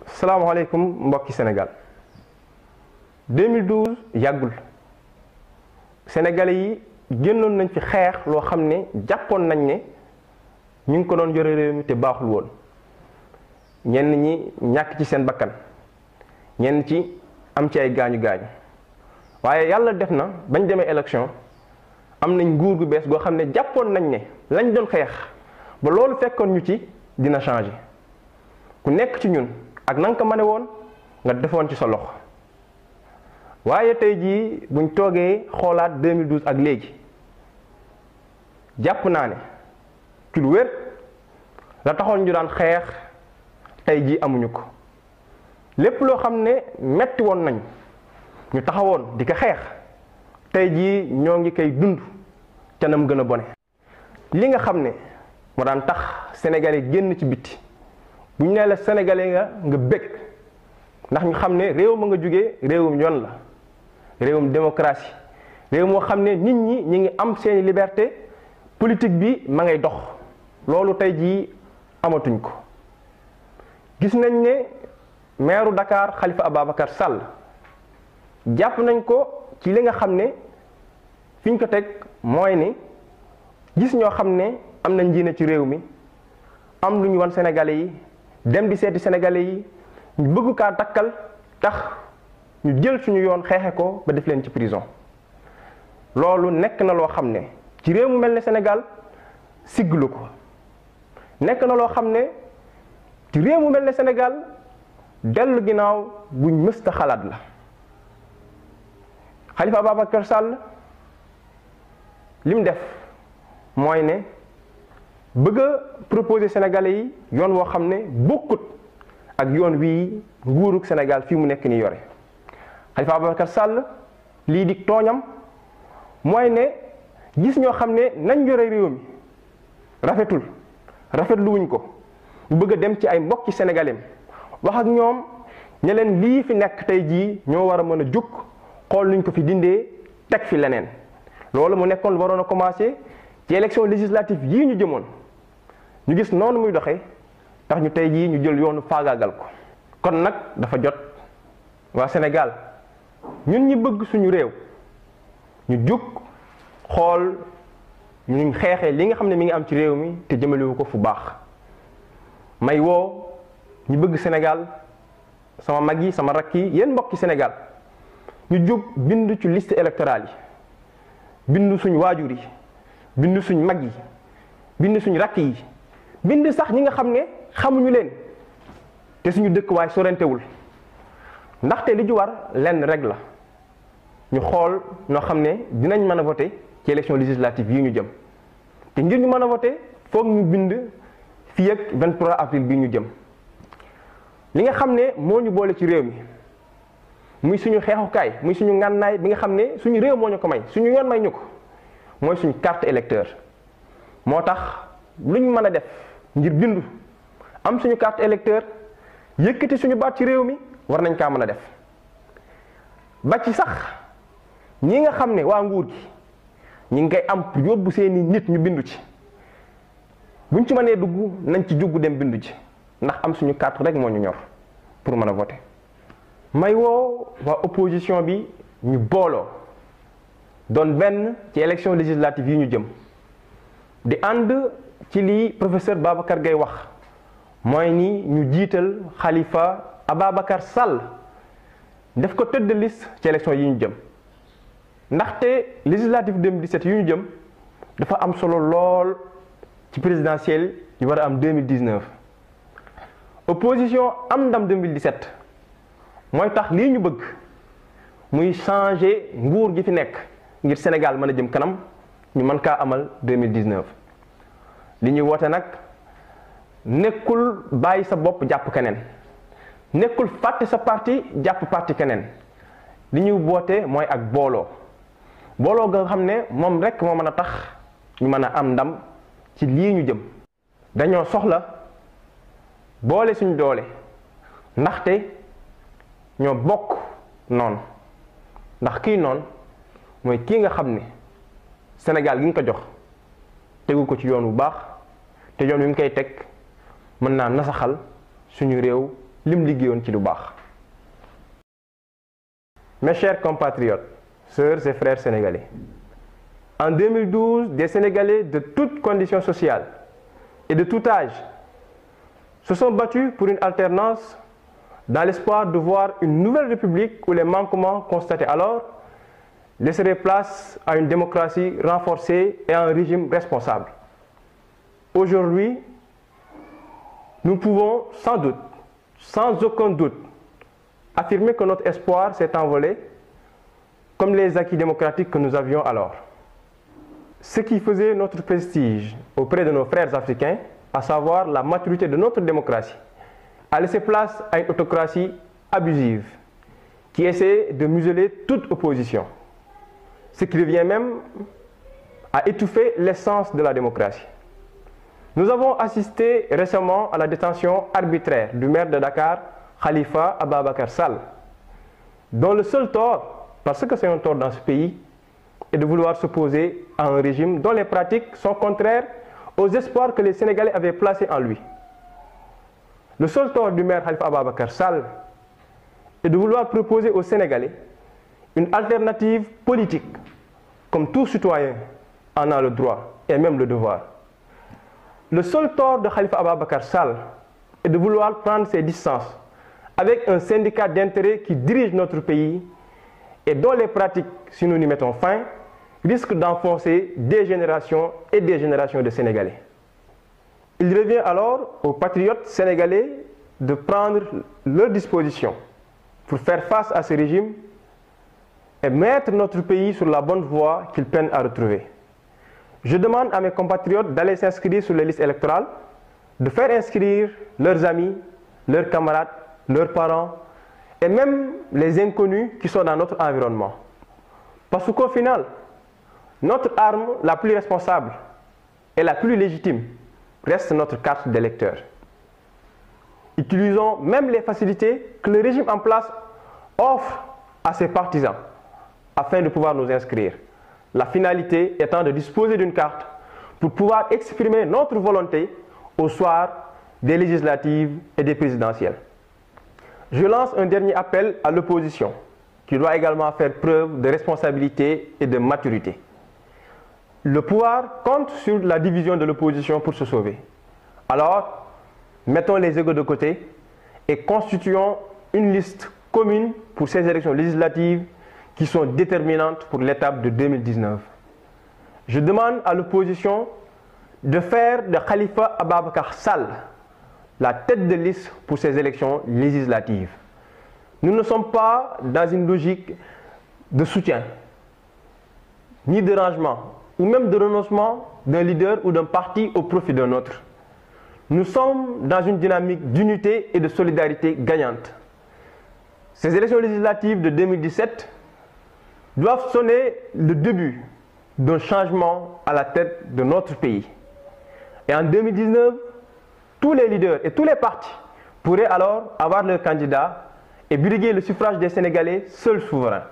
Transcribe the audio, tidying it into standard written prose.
salaamaaleykum mbokki Sénégal 2012 yàggul sénégalais yi génnoon nañ fi xeex loo xam ne jàppoon nañ ne ñu ngi ko doon yore réew mi te baaxul woon ñenn ñi ñàkk ci seen bakkan ñenn ci am ci ay gaañu gaañu waaye yàlla def na bañ demee élection am nañ nguur gu bees goo xam ne jàppoon nañ ne lañ doon xeex ba loolu fekkoon ñu ci dina changer ku nekk ci ñun ak na nga ko mane woon nga defoon ci sa loxo waaye tey jii buñ toogee xoolaat 2012 ak léegi jàpp naa ne ci lu wér la taxoon ñu daan xeex tey jii amuñu ko lépp loo xam ne metti woon nañ ñu taxawoon di ko xeex tey jii ñoo ngi koy dund ca nam gën a bone li nga xam ne moo daan tax sénégalais génn ci bitti bu ñu nee la sénégalais nga bëgg ndax ñu xam ne réew ma nga jógee réewum yoon la réewum démocratie réew moo xam ne nit ñi ñi ngi am seeni liberté politique bi ma ngay dox loolu tey jii amatuñ ko gis nañ ne maire Dakar Khalifa Ababacar Sall jàpp nañ ko ci li nga xam ne fi ñu ko teg mooy ni gis ñoo xam ne am nañ njiine ci réew mi am lu ñu wan sénégalais yi dem di seeti sénégalais yi ñu bëgg kaa dakkal tax ñu jël suñu yoon xeexe ko ba def leen ci prison loolu nekk na loo xam ne ci réew mu mel ne Sénégal sigglu ko nekk na loo xam ne ci réew mu mel ne Sénégal dellu ginnaaw buñ mësta xalaat la Khalifa Ababacar Sall lim def mooy ne bëgg a proposer sénégalais yi yoon woo xam ne bokkut ak yoon wii nguurug Sénégal fii mu nekk ni yore Khalifa Ababacar Sall lii di tooñam mooy ne gis ñoo xam ne nañ yore réew mi rafetlu wuñ ko bu bëgg a dem ci ay mbokki sénégalais wax ak ñoom ñe leen lii fi nekk tey jii ñoo war a mën a jug xool nuñ ko fi dindee teg fi leneen loolu mu nekkoon lu waroon a commencé ci élection législative yii ñu jëmoon ñu gis noonu muy doxee tax ñu tey jii ñu jël yoonu faagaagal ko kon nag dafa jot waa Sénégal ñun ñi bëgg suñu réew ñu jug xool ñu xeexee li nga xam ne mi ngi am ci réew mi te jëmalewu ko fu baax may woo ñu bëgg Sénégal sama mag yi sama rakk yi yéen mbokki Sénégal ñu jug bind ci liste électorale yi bind suñu waajur yi bind suñ mag yi bind suñ rakk yi bind sax ñi nga xam ne xamuñu leen te suñu dëkkuwaay sorentewul ndaxte li ju war lenn rek la ñu xool noo xam ne dinañ mën a voter ci élection législative yi ñu jëm te ngir ñu mën a voter foog ñu bind fii ak 23 avril bii ñu jëm li nga xam ne moo ñu boole ci réew mi muy suñu xeexukaay muy suñu ngànnaay bi nga xam ne suñu réew moo ñu ko may suñu yoon may ñu ko mooy suñu carte électeur moo tax luñ mën a def ngir bindu am suñu carte électeur yëkkati suñu baat ci réew mi war nañ kaa mën a def ba ci sax ñi nga xam ne waa nguur gi ñi ngi koy am pour yóbbu seeni nit ñu bindu ci buñ ci mënee dugg nañ ci jugg dem bindu ci ndax am suñu carte rek moo ñu ñor pour mën a voter may woo waa opposition bi ñu booloo doon benn ci élection législative yi ñu jëm di ànd ci lii professeur Babacar Gaye wax mooy ni ñu jiital Khalifa Ababacar Sall def ko tête de liste ci élection yi ñu jëm ndaxte législative 2017 yu ñu jëm dafa am solo lool ci présidentielle yu war a am 2019 opposition am ndam 2017 mooy tax lii ñu bëgg muy changer nguur gi fi nekk ngir Sénégal mën a jëm kanam ñu mën kaa amal 2019 li ñuy woote nag nekkul bàyyi sa bopp jàpp keneen nekkul fàtte sa parti jàpp parti keneen li ñuy woote mooy ak booloo nga xam ne moom rek moo mën a tax ñu mën a am ndam ci lii ñu jëm dañoo soxla boole suñu doole ndaxte ñoo bokk noonu ndax kii noonu mooy kii nga xam ne Sénégal gi nga ko jox tegu ko ci yoon bu baax te yoon wi mu koy teg mën naa nasaxal suñu réew lim liggéeyoon ci lu baax. Mes chers compatriotes, sœurs et frères sénégalais, en 2012, des Sénégalais de toutes conditions sociales et de tout âge se sont battus pour une alternance dans l'espoir de voir une nouvelle république où les manquements constatés alors laisseraient place à une démocratie renforcée et à un régime responsable. Aujourd'hui, nous pouvons sans doute, sans aucun doute, affirmer que notre espoir s'est envolé comme les acquis démocratiques que nous avions alors. Ce qui faisait notre prestige auprès de nos frères africains, à savoir la maturité de notre démocratie, a laissé place à une autocratie abusive qui essaie de museler toute opposition, ce qui revient même à étouffer l'essence de la démocratie. Nous avons assisté récemment à la détention arbitraire du maire de Dakar, Khalifa Ababacar Sall, dont le seul tort, parce que c'est un tort dans ce pays, est de vouloir s'opposer à un régime dont les pratiques sont contraires aux espoirs que les Sénégalais avaient placés en lui. Le seul tort du maire Khalifa Ababacar Sall est de vouloir proposer aux Sénégalais une alternative politique, comme tout citoyen en a le droit et même le devoir. Le seul tort de Khalifa Ababacar Sall est de vouloir prendre ses distances avec un syndicat d'intérêt qui dirige notre pays et dont les pratiques, si nous n'y mettons fin, risquent d'enfoncer des générations et des générations de Sénégalais. Il revient alors aux patriotes sénégalais de prendre leurs dispositions pour faire face à ce régime et mettre notre pays sur la bonne voie qu'il peine à retrouver. Je demande à mes compatriotes d'aller s'inscrire sur les listes électorales, de faire inscrire leurs amis, leurs camarades, leurs parents et même les inconnus qui sont dans notre environnement. Parce qu'au final, notre arme la plus responsable et la plus légitime reste notre carte d'électeur. Utilisons même les facilités que le régime en place offre à ses partisans afin de pouvoir nous inscrire. La finalité étant de disposer d'une carte pour pouvoir exprimer notre volonté au soir des législatives et des présidentielles. Je lance un dernier appel à l'opposition qui doit également faire preuve de responsabilité et de maturité. Le pouvoir compte sur la division de l'opposition pour se sauver. Alors, mettons les égos de côté et constituons une liste commune pour ces élections législatives qui sont déterminantes pour l'étape de 2019. Je demande à l'opposition de faire de Khalifa Ababacar Sall la tête de liste pour ces élections législatives. Nous ne sommes pas dans une logique de soutien, ni de rangement, ou même de renoncement d'un leader ou d'un parti au profit d'un autre. Nous sommes dans une dynamique d'unité et de solidarité gagnante. Ces élections législatives de 2017 doivent sonner le début d'un changement à la tête de notre pays. Et en 2019, tous les leaders et tous les partis pourraient alors avoir leur candidat et briguer le suffrage des Sénégalais seuls souverains.